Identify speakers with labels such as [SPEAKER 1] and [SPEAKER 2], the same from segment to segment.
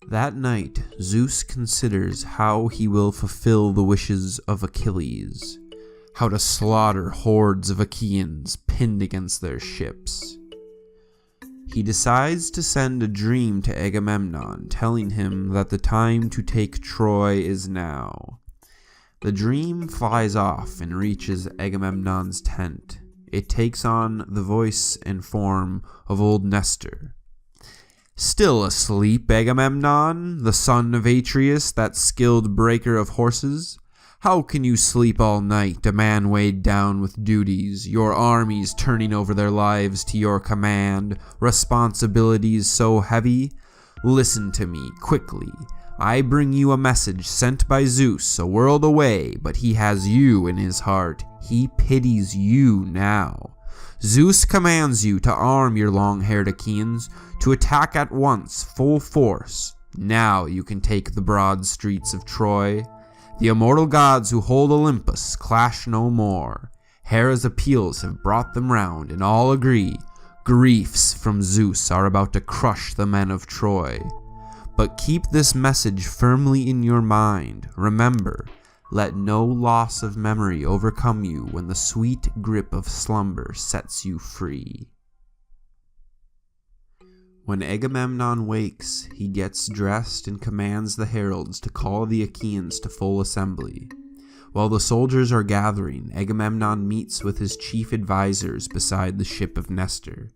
[SPEAKER 1] That night, Zeus considers how he will fulfill the wishes of Achilles, how to slaughter hordes of Achaeans pinned against their ships. He decides to send a dream to Agamemnon, telling him that the time to take Troy is now. The dream flies off and reaches Agamemnon's tent. It takes on the voice and form of old Nestor. "Still asleep, Agamemnon, the son of Atreus, that skilled breaker of horses? How can you sleep all night, a man weighed down with duties, your armies turning over their lives to your command, responsibilities so heavy? Listen to me, quickly. I bring you a message sent by Zeus a world away, but he has you in his heart. He pities you now. Zeus commands you to arm your long-haired Achaeans, to attack at once, full force. Now you can take the broad streets of Troy. The immortal gods who hold Olympus clash no more. Hera's appeals have brought them round, and all agree griefs from Zeus are about to crush the men of Troy. But keep this message firmly in your mind. Remember, let no loss of memory overcome you when the sweet grip of slumber sets you free." When Agamemnon wakes, he gets dressed and commands the heralds to call the Achaeans to full assembly. While the soldiers are gathering, Agamemnon meets with his chief advisors beside the ship of Nestor.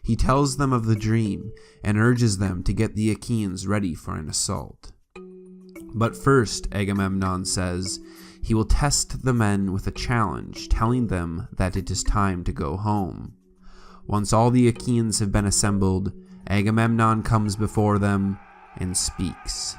[SPEAKER 1] He tells them of the dream and urges them to get the Achaeans ready for an assault. But first, Agamemnon says, he will test the men with a challenge, telling them that it is time to go home. Once all the Achaeans have been assembled, Agamemnon comes before them and speaks.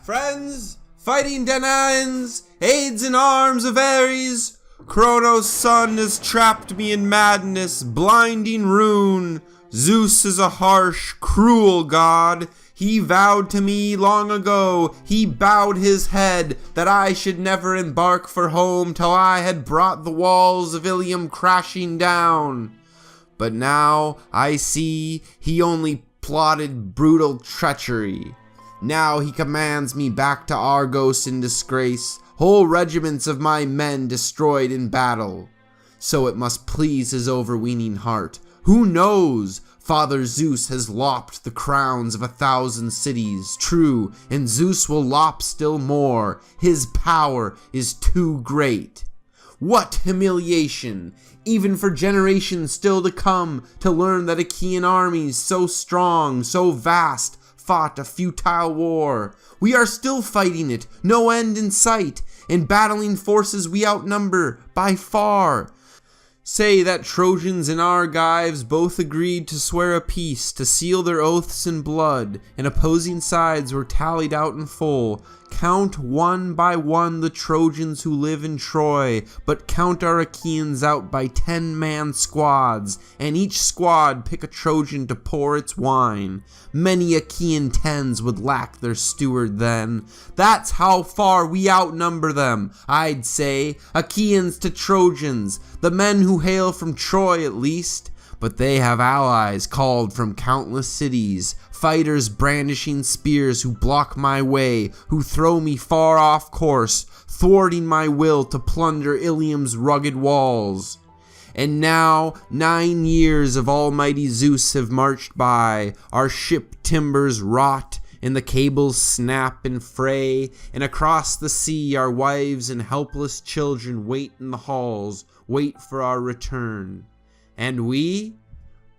[SPEAKER 1] "Friends, fighting Danaans, aids in arms of Ares, Cronos' son has trapped me in madness, blinding ruin. Zeus is a harsh, cruel god. He vowed to me long ago, he bowed his head, that I should never embark for home till I had brought the walls of Ilium crashing down. But now I see he only plotted brutal treachery. Now he commands me back to Argos in disgrace, whole regiments of my men destroyed in battle. So it must please his overweening heart. Who knows? Father Zeus has lopped the crowns of 1,000 cities, true, and Zeus will lop still more. His power is too great. What humiliation, even for generations still to come, to learn that Achaean armies so strong, so vast, fought a futile war. We are still fighting it, no end in sight, in battling forces we outnumber by far. Say that Trojans and Argives both agreed to swear a peace, to seal their oaths in blood, and opposing sides were tallied out in full. Count one by one the Trojans who live in Troy, but count our Achaeans out by 10-man squads, and each squad pick a Trojan to pour its wine. Many Achaean tens would lack their steward then. That's how far we outnumber them, I'd say, Achaeans to Trojans, the men who hail from Troy at least. But they have allies called from countless cities, fighters brandishing spears who block my way, who throw me far off course, thwarting my will to plunder Ilium's rugged walls. And now 9 years of almighty Zeus have marched by, our ship timbers rot, and the cables snap and fray, and across the sea our wives and helpless children wait in the halls, wait for our return. And we?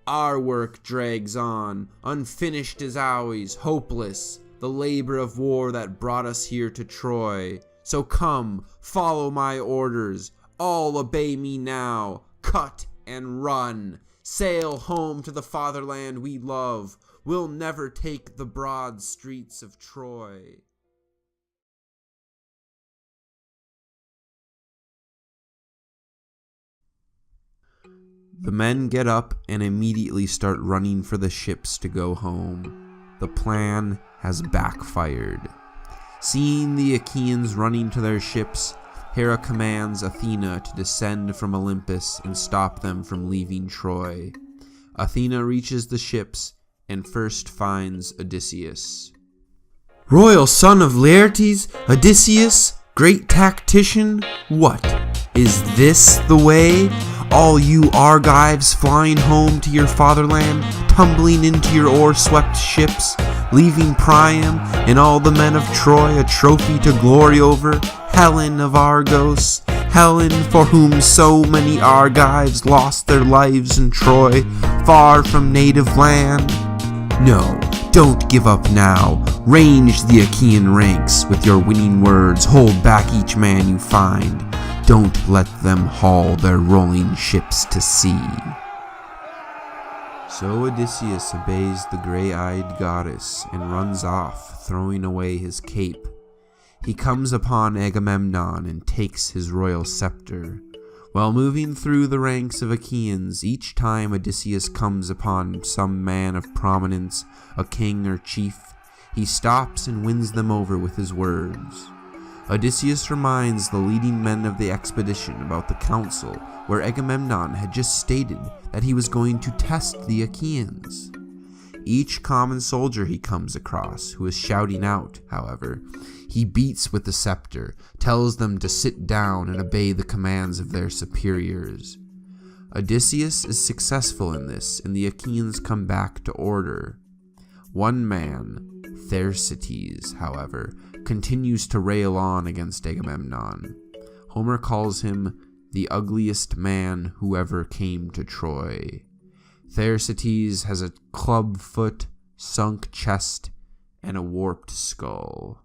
[SPEAKER 1] Our work drags on, unfinished as always, hopeless, the labor of war that brought us here to Troy. So come, follow my orders, all obey me now, cut and run, sail home to the fatherland we love, we'll never take the broad streets of Troy. The men get up and immediately start running for the ships to go home. The plan has backfired. Seeing the Achaeans running to their ships, Hera commands Athena to descend from Olympus and stop them from leaving Troy. Athena reaches the ships and first finds Odysseus. "Royal son of Laertes, Odysseus, great tactician, what? Is this the way? All you Argives flying home to your fatherland, tumbling into your oar-swept ships, leaving Priam and all the men of Troy a trophy to glory over, Helen of Argos, Helen for whom so many Argives lost their lives in Troy, far from native land? No, don't give up now. Range the Achaean ranks with your winning words. Hold back each man you find. Don't let them haul their rolling ships to sea." So Odysseus obeys the gray-eyed goddess and runs off, throwing away his cape. He comes upon Agamemnon and takes his royal scepter. While moving through the ranks of Achaeans, each time Odysseus comes upon some man of prominence, a king or chief, he stops and wins them over with his words. Odysseus reminds the leading men of the expedition about the council where Agamemnon had just stated that he was going to test the Achaeans. Each common soldier he comes across who is shouting out, however, he beats with the scepter, tells them to sit down and obey the commands of their superiors. Odysseus is successful in this, and the Achaeans come back to order. One man, Thersites, however, continues to rail on against Agamemnon. Homer calls him the ugliest man who ever came to Troy. Thersites has a club foot, sunk chest, and a warped skull.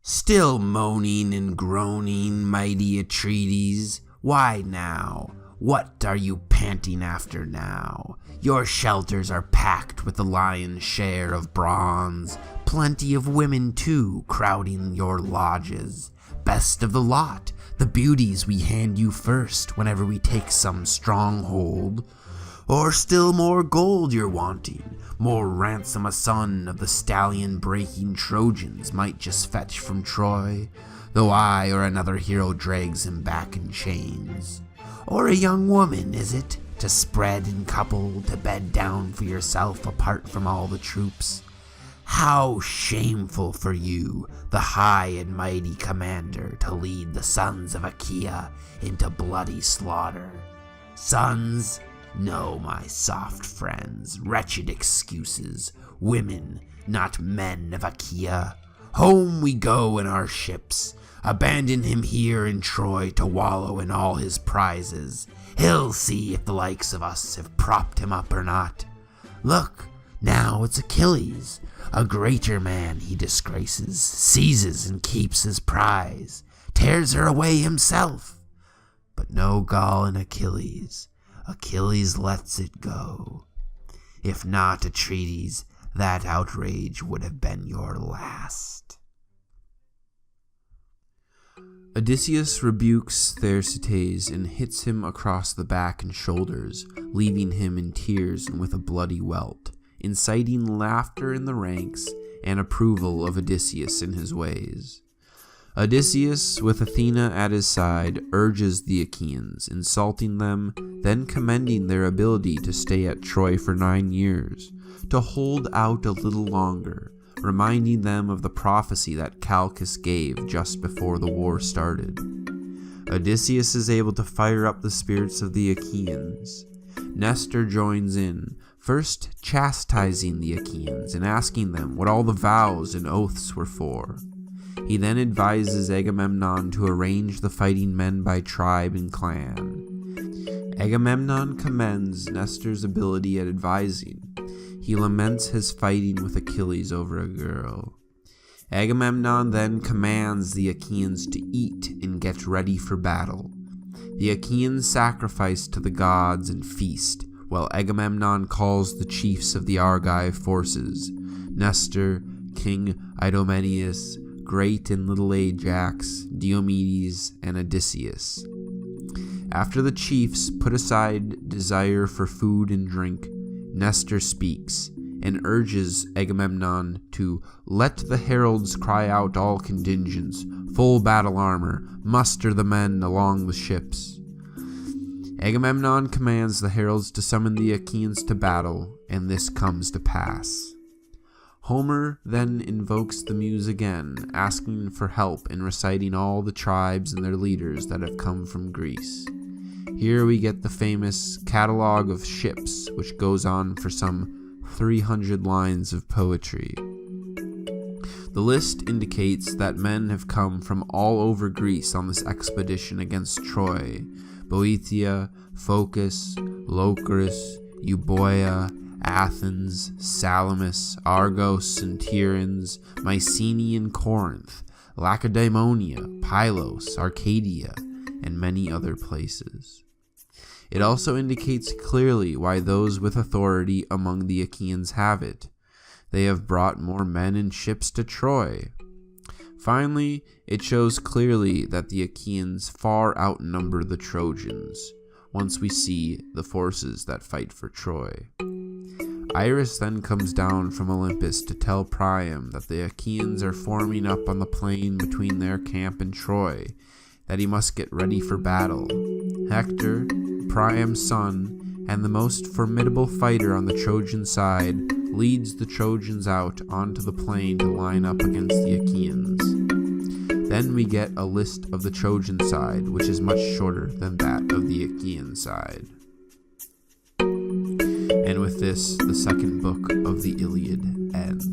[SPEAKER 1] "Still moaning and groaning, mighty Atreides? Why now? What are you panting after now? Your shelters are packed with the lion's share of bronze. Plenty of women, too, crowding your lodges. Best of the lot, the beauties we hand you first whenever we take some stronghold. Or still more gold you're wanting, more ransom a son of the stallion-breaking Trojans might just fetch from Troy, though I or another hero drags him back in chains. Or a young woman, is it, to spread and couple, to bed down for yourself apart from all the troops? How shameful for you, the high and mighty commander, to lead the sons of Achaea into bloody slaughter. Sons? No, my soft friends, wretched excuses. Women, not men of Achaea. Home we go in our ships. Abandon him here in Troy to wallow in all his prizes. He'll see if the likes of us have propped him up or not. Look, now it's Achilles. A greater man he disgraces, seizes and keeps his prize, tears her away himself. But no gall in Achilles. Achilles lets it go. If not Atreides, that outrage would have been your last." Odysseus rebukes Thersites and hits him across the back and shoulders, leaving him in tears and with a bloody welt, inciting laughter in the ranks and approval of Odysseus in his ways. Odysseus, with Athena at his side, urges the Achaeans, insulting them, then commending their ability to stay at Troy for 9 years, to hold out a little longer, reminding them of the prophecy that Calchas gave just before the war started. Odysseus is able to fire up the spirits of the Achaeans. Nestor joins in, first chastising the Achaeans and asking them what all the vows and oaths were for. He then advises Agamemnon to arrange the fighting men by tribe and clan. Agamemnon commends Nestor's ability at advising. He laments his fighting with Achilles over a girl. Agamemnon then commands the Achaeans to eat and get ready for battle. The Achaeans sacrifice to the gods and feast, while Agamemnon calls the chiefs of the Argive forces, Nestor, King Idomeneus, Great and Little Ajax, Diomedes, and Odysseus. After the chiefs put aside desire for food and drink, Nestor speaks and urges Agamemnon to let the heralds cry out all contingents, full battle armor, muster the men along the ships. Agamemnon commands the heralds to summon the Achaeans to battle, and this comes to pass. Homer then invokes the muse again, asking for help in reciting all the tribes and their leaders that have come from Greece. Here we get the famous catalogue of ships, which goes on for some 300 lines of poetry. The list indicates that men have come from all over Greece on this expedition against Troy: Boeotia, Phocis, Locris, Euboea, Athens, Salamis, Argos and Tiryns, Mycenae and Corinth, Lacedaemonia, Pylos, Arcadia, and many other places. It also indicates clearly why those with authority among the Achaeans have it. They have brought more men and ships to Troy. Finally, it shows clearly that the Achaeans far outnumber the Trojans, once we see the forces that fight for Troy. Iris then comes down from Olympus to tell Priam that the Achaeans are forming up on the plain between their camp and Troy, that he must get ready for battle. Hector, Priam's son, and the most formidable fighter on the Trojan side, leads the Trojans out onto the plain to line up against the Achaeans. Then we get a list of the Trojan side, which is much shorter than that of the Achaean side. And with this, the second book of the Iliad ends.